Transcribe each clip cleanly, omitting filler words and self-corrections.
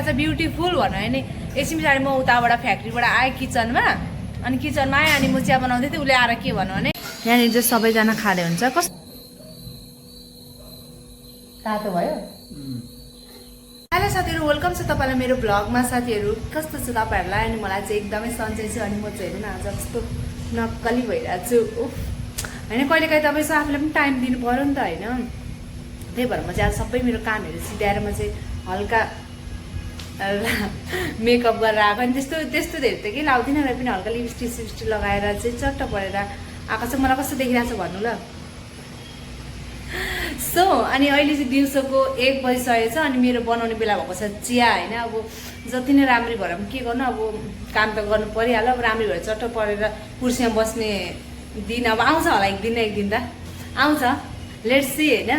आज ब्युटिफुल भन्यो भने एकछिन पछाडि म उताबाट फ्याक्ट्रीबाट आएँ किचनमा अनि किचनमा आएँ अनि म चिया बनाउँदै थिएँ उसले आएर के भन्यो भने यहाँनिर चाहिँ सबैजना खाँदै हुन्छ कस्तो तातो भयो। हेलो साथीहरू वेलकम छ तपाईँलाई मेरो ब्लगमा। साथीहरू कस्तो छ तपाईँहरूलाई अनि मलाई चाहिँ एकदमै सन्चै छु अनि म चाहिँ हेर्नु न आज कस्तो नक्कली भइरहेको छु होइन कहिलेकाहीँ तपाईँसँग आफूलाई पनि टाइम दिनु पऱ्यो नि त होइन त्यही भएर म चाहिँ आज सबै मेरो कामहरू सिध्याएर म चाहिँ हल्का मेकअप गरेर आएको अनि त्यस्तो धेरै त केही लाउँदिनँ र पनि हल्का लिपस्टिक सिपस्टिक लगाएर चाहिँ चट्ट परेर आएको चाहिँ मलाई कस्तो देखिरहेको छ भन्नु ल। सो अनि अहिले चाहिँ दिउँसोको 1 बजिसकेको छ अनि मेरो बनाउने बेला भएको छ चिया होइन। अब जति नै राम्ररी भएर पनि के गर्नु अब काम त गर्नु परिहाल्यो। अब राम्ररी भएर चट्ट परेर कुर्सीमा बस्ने दिन अब आउँछ होला एक दिन त आउँछ लेट्स सी होइन।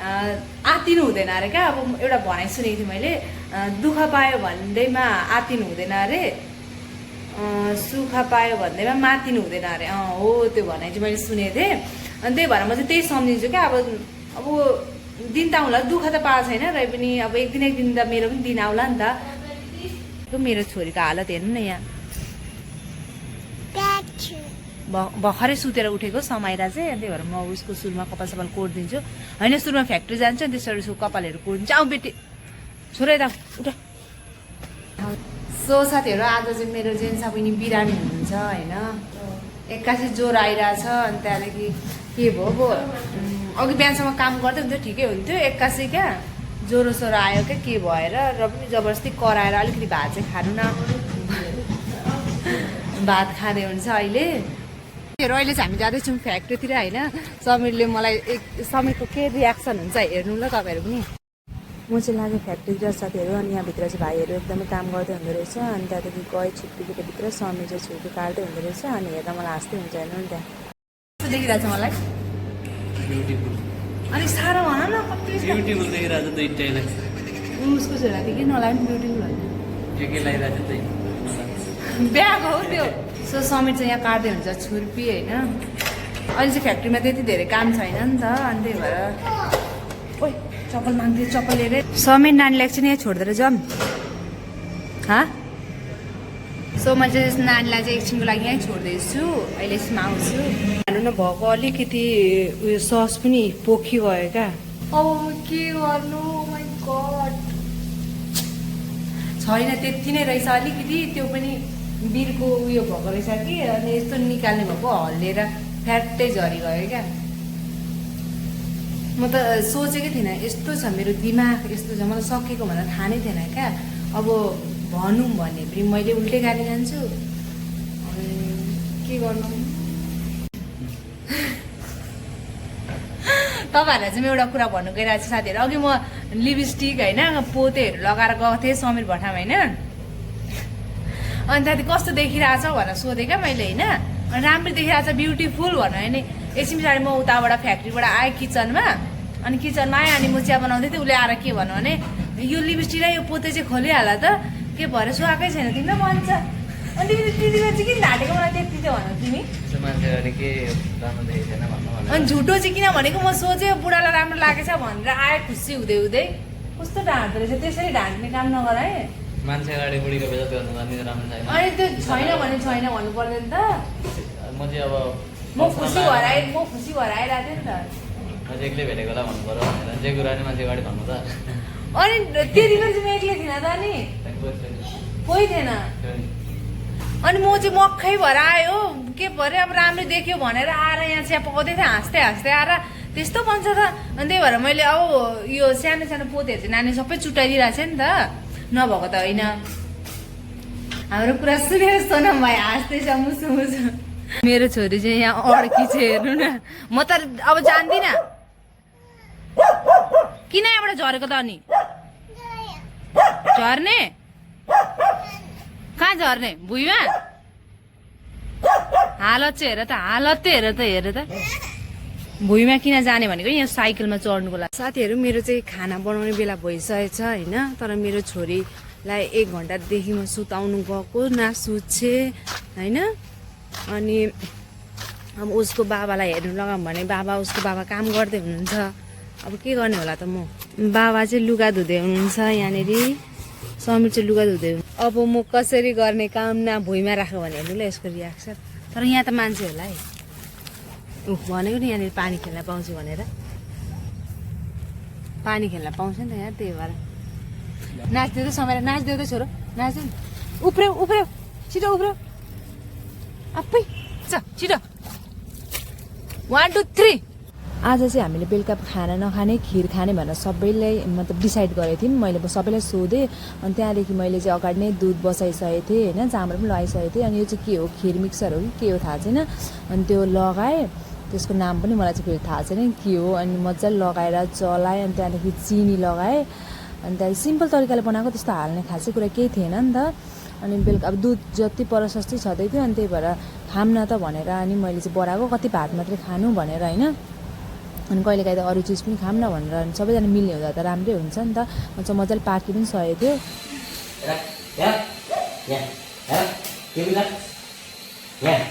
आत्तिनु हुँदैन अरे क्या अब एउटा भनाइ सुनेको थिएँ मैले दुःख पायो भन्दैमा आत्तिनु हुँदैन अरे सुख पायो भन्दैमा मातिनु हुँदैन अरे हो त्यो भनाइ चाहिँ मैले सुनेको थिएँ। अनि त्यही भएर म चाहिँ त्यही सम्झिन्छु क्या अब दिन त आउँला दुःख त पाएको छैन र पनि अब एक दिन त मेरो पनि दिन आउला नि त। मेरो छोरीको हालत हेर्नु न यहाँ भर्खरै सुतेर उठेको समाइरा चाहिँ त्यही भएर म उसको सुरुमा कपाल सपाल कोरिदिन्छु होइन। सुरुमा फ्याक्ट्री जान्छ अनि त्यसरी उसको कपालहरू कोरिदिन्छु। आऊ बेटी छोरा यता उठ। सो साथीहरू आज चाहिँ मेरो जेन्सा पनि बिरामी हुनुहुन्छ होइन एक्कासी ज्वरो आइरहेछ अनि त्यहाँदेखि के भयो अब अघि बिहानसम्म काम गर्दै हुन्थ्यो ठिकै हुन्थ्यो एक्कासी क्या ज्वरो सोरो आयो क्या के भएर र पनि जबरजस्ती कराएर अलिकति भात चाहिँ खानु न भात खाँदै हुन्छ अहिले। अहिले चाहिँ हामी जाँदैछौँ फ्याक्ट्रीतिर होइन। समीरले मलाई समीरको के रियाक्सन हुन्छ हेर्नु ल तपाईँहरू पनि। म चाहिँ लागेँ फ्याक्ट्रीतिर साथीहरू अनि यहाँभित्र चाहिँ भाइहरू एकदमै काम गर्दै हुँदो रहेछ अनि त्यहाँदेखि गएँ छुट्टीभित्र समीर चाहिँ छुट्टी काट्दै हुँदो रहेछ अनि हेर्दा मलाई हाँस्दै हुन्छ हेर्नु नि त्यहाँ कस्तो देखिरहेको छ मलाई अनि साह्रो भन न कति ब्युटिफुल देखिरहेको छ दुईटैलाई उसको छोरा थियो कि नलाइ पनि ब्युटिफुल होइन के लागिरहेको छ बिहाको हो त्यो। सो समीर चाहिँ यहाँ काट्दै हुन्छ छुर्पी होइन। अहिले चाहिँ फ्याक्ट्रीमा त्यति धेरै काम छैन नि त अनि त्यही भएर ओइ चप्पल माग्दै चप्पल लिएर समीर नानीलाई चाहिँ यहाँ छोडिदिएर जाऊँ सो म चाहिँ नानीलाई चाहिँ एकछिनको लागि यहीँ छोड्दैछु अहिले यसमा आउँछु। हाल्नु न भएको अलिकति उयो सस पनि पोखिगयो क्या अब के गर्नु माइ गड छैन त्यति नै रहेछ अलिकति त्यो पनि बिरको उयो भएको रहेछ कि अनि यस्तो निकाल्ने भएको हल्लिएर फ्याट्टै झरिगयो क्या। म त सोचेकै थिइनँ यस्तो छ मेरो दिमाग यस्तो छ मलाई सकेको भनेर थाहा नै थिएन क्या। अब भनौँ भने पनि मैले उल्टै गाली जान्छु अनि के गर्नु। तपाईँहरूलाई चाहिँ म एउटा कुरा भन्नु गइरहेको छु साथीहरू अघि म लिपस्टिक होइन पोतेहरू लगाएर गएको थिएँ समीर भट्टामा होइन अनि त्यहाँदेखि कस्तो देखिरहेछ भनेर सोधेँ क्या मैले होइन अनि राम्ररी देखिरहेछ ब्युटिफुल भन्यो भने एकछिन पछाडि म उताबाट फ्याक्ट्रीबाट आएँ किचनमा अनि किचनमा आएँ अनि म चिया बनाउँदै थिएँ उसले आएर के भन्यो भने यो लिपस्टिक र यो पोते चाहिँ खोलिहाल त के भएर सुहाएकै छैन तिमीलाई भन्छ अनि तिमीले दिदीमा चाहिँ किन ढाँटेको मलाई त्यति चाहिँ भन्नु तिमी अनि झुटो चाहिँ किन भनेको म सोचेँ बुढालाई राम्रो लागेछ भनेर आयो खुसी हुँदै हुँदै कस्तो ढाँट्दो रहेछ त्यसरी ढाँट्ने काम नगर है मान्छे अगाडि बुढीको बेला त्यो राम्रो छैन अनि त्यो छैन भने छैन भन्नु पर्दैन नि त म चाहिँ अब म खुसी भएर आइरहेको थिएँ नि त म चाहिँ एक्लै भेटेकोलाई भन्नु पर्यो भनेर जे कुरा नि मान्छे अगाडि भन्नु त अनि त्यति बेला चाहिँ म एक्लै थिइनँ त नि कोही थिएन अनि म चाहिँ मक्खै भएर आयो के पऱ्यो अब राम्रो देख्यो भनेर आएर यहाँ चिया पकाउँदै थिएँ हाँस्दै आएर त्यस्तो भन्छ त अनि त्यही भएर मैले अब यो सानो सानो पोतेहरू चाहिँ नानी सबै चुटाइदिइरहेको छ नि त नभएको त होइन। हाम्रो कुरा सुनेर सोनम भाइ हाँस्दैछ मुसु मुसु मेरो छोरी चाहिँ यहाँ अड्की छ हेर्नु न म त अब जान्दिनँ किन यहाँबाट झरेको त अनि झर्ने कहाँ झर्ने भुइँमा हालत चाहिँ हेर त भुइँमा किन जाने भनेको यहाँ साइकलमा चढ्नुको लागि। साथीहरू मेरो चाहिँ खाना बनाउने बेला भइसकेछ होइन तर मेरो छोरीलाई 1 घन्टादेखि म सुताउनु गएको न सुत्छे होइन अनि अब उसको बाबालाई हेर्नु लगाऊँ भने उसको बाबा काम गर्दै हुनुहुन्छ अब के गर्ने होला त म। बाबा चाहिँ लुगा धुँदै हुनुहुन्छ यहाँनिर समीर चाहिँ लुगा धुँदै हुनु। अब म कसरी गर्ने काम न भुइँमा राख्यो भने हेर्नु ल यसको रियाक्सन। तर यहाँ त मान्छे होला है। भनेको नि यहाँनिर पानी खेल्न पाउँछु भनेर। पानी खेल्न पाउँछ नि त यहाँ, त्यही भएर नाच्दै त समय नाच्दै त छोरो नाच्दै उफ्र्याउ उफ्र्याउ छिटो उफ्र्याउ आफै छिटो 1 2 3। आज चाहिँ हामीले बेलुका खाना नखाने खिर खाने भनेर सबैलाई मतलब डिसाइड गरेको थियौँ। मैले सबैलाई सोधेँ अनि त्यहाँदेखि मैले चाहिँ अगाडि नै दुध बसाइसकेको थिएँ होइन, चामल पनि लगाइसकेको थिएँ। अनि यो चाहिँ के हो खिर मिक्सर हो कि के हो थाहा छैन। अनि त्यो लगाएँ, त्यसको नाम पनि मलाई चाहिँ फेरि थाहा छैन के हो। अनि मजाले लगाएर चलाएँ, अनि त्यहाँदेखि चिनी लगाएँ। अनि त्यहाँदेखि सिम्पल तरिकाले बनाएको, त्यस्तो हाल्ने खासै कुरा केही थिएन नि त। अनि बेलुका अब दुध जति प्रशस्तै छँदै थियो, अनि त्यही भएर खाम न त भनेर अनि मैले चाहिँ बढाएको, कति भात मात्रै खानु भनेर होइन। अनि कहिलेकाहीँ त अरू चिज पनि खाम न भनेर, अनि सबैजना मिल्ने हुँदा त राम्रै हुन्छ नि त। अनि चाहिँ मजाले पाकी पनि सकेको थियो।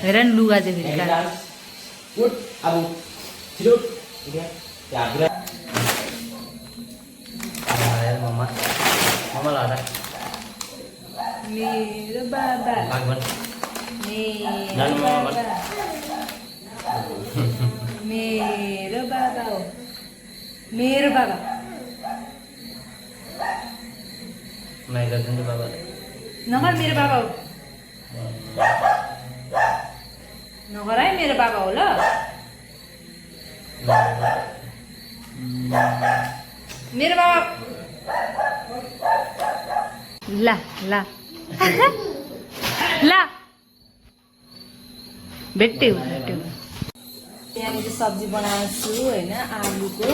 हेर नि लुगा चाहिँ मेरो बाबा मेरो बाबा हो, मेरो बाबा नगर मेरो बाबा हो, नगर है मेरो बाबा हो ल। मेरो बाबा ला ला ला भेट्यौ भेट्यौ। यहाँनिर सब्जी बनाएको छु होइन आलुको।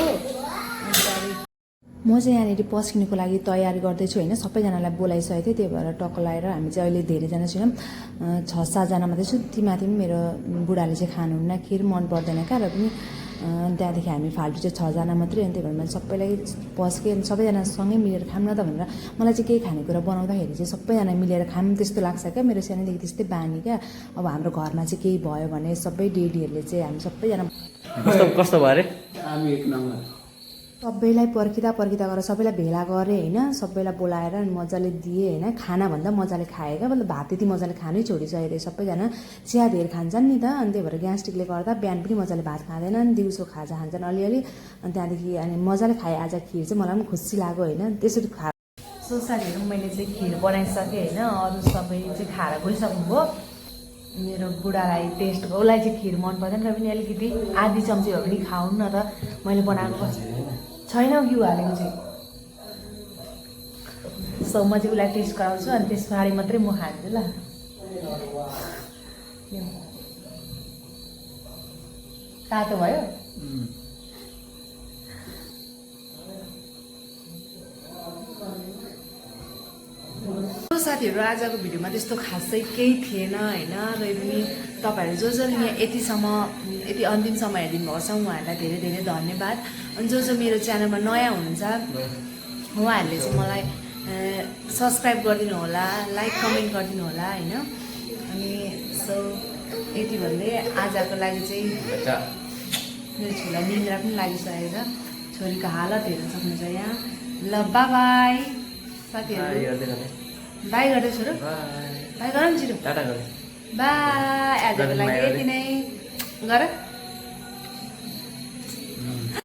म चाहिँ यहाँनिर पस्किनुको लागि तयारी गर्दैछु होइन। सबैजनालाई बोलाइसकेको थिएँ, त्यही भएर टक्क लगाएर हामी चाहिँ अहिले धेरैजना छैनौँ, 6-7जना मात्रै छु। तीमाथि पनि मेरो बुढाले चाहिँ खानुहुन्न, खिर मन पर्दैन क्या। र पनि त्यहाँदेखि हामी फाल्टु चाहिँ 6जना मात्रै। अनि त्यही भएर मैले सबैलाई पस्केँ, अनि सबैजना सँगै मिलेर खाऊँ न त भनेर। मलाई चाहिँ केही खानेकुरा बनाउँदाखेरि चाहिँ सबैजना मिलेर खाऊँ त्यस्तो लाग्छ क्या, मेरो सानैदेखि त्यस्तै बानी क्या। अब हाम्रो घरमा चाहिँ केही भयो भने सबै डेडीहरूले चाहिँ हामी सबैजना कस्तो भयो अरे हामी एक नम्बर सबैलाई पर्खिँदा गरेर सबैलाई भेला गरेँ होइन। सबैलाई बोलाएर अनि मजाले दिएँ होइन। खानाभन्दा मजाले खाएँ क्या, मतलब भात त्यति मजाले खानै छोडिसकेको थिएँ। सबैजना चिया धेर खान्छन् नि त, अनि त्यही भएर ग्यास्ट्रिकले गर्दा बिहान पनि मजाले भात खाँदैनन्, दिउँसो खाजा खान्छन् अलिअलि। अनि त्यहाँदेखि अनि मजाले खाएँ आज खिर चाहिँ, मलाई पनि खुसी लाग्यो होइन। त्यसरी खा साथीहरू मैले चाहिँ खिर बनाइसकेँ होइन। अरू सबै चाहिँ खाएर गइसक्नुभयो। मेरो बुढालाई टेस्ट उसलाई चाहिँ खिर मन पर्दैन, र पनि अलिकति आधी चम्ची भए पनि खाउँ न त। मैले बनाएको छैन घिउ हालेको चाहिँ। सो म चाहिँ उसलाई टेस्ट गराउँछु, अनि त्यस पछाडि मात्रै म खान्छु ल। तातो भयो साथीहरू। आजको भिडियोमा त्यस्तो खासै केही थिएन होइन। र पनि तपाईँहरू जसले यहाँ यति अन्तिमसम्म हेरिदिनु भएको छ उहाँहरूलाई धेरै धेरै धन्यवाद। अनि जो मेरो च्यानलमा नयाँ हुनुहुन्छ उहाँहरूले चाहिँ मलाई सब्सक्राइब गरिदिनु होला, लाइक कमेन्ट गरिदिनु होला होइन। अनि सो यति भन्दै आजको लागि चाहिँ मेरो छोरा निन्द्रा पनि लागिसकेको छ। छोरीको हालत हेर्न सक्नुहुन्छ यहाँ। ल बाई बाई साथीहरू, बाई गर्दै छोरो, बाई गर नि छिटो, बाई। आजको लागि यति नै गर।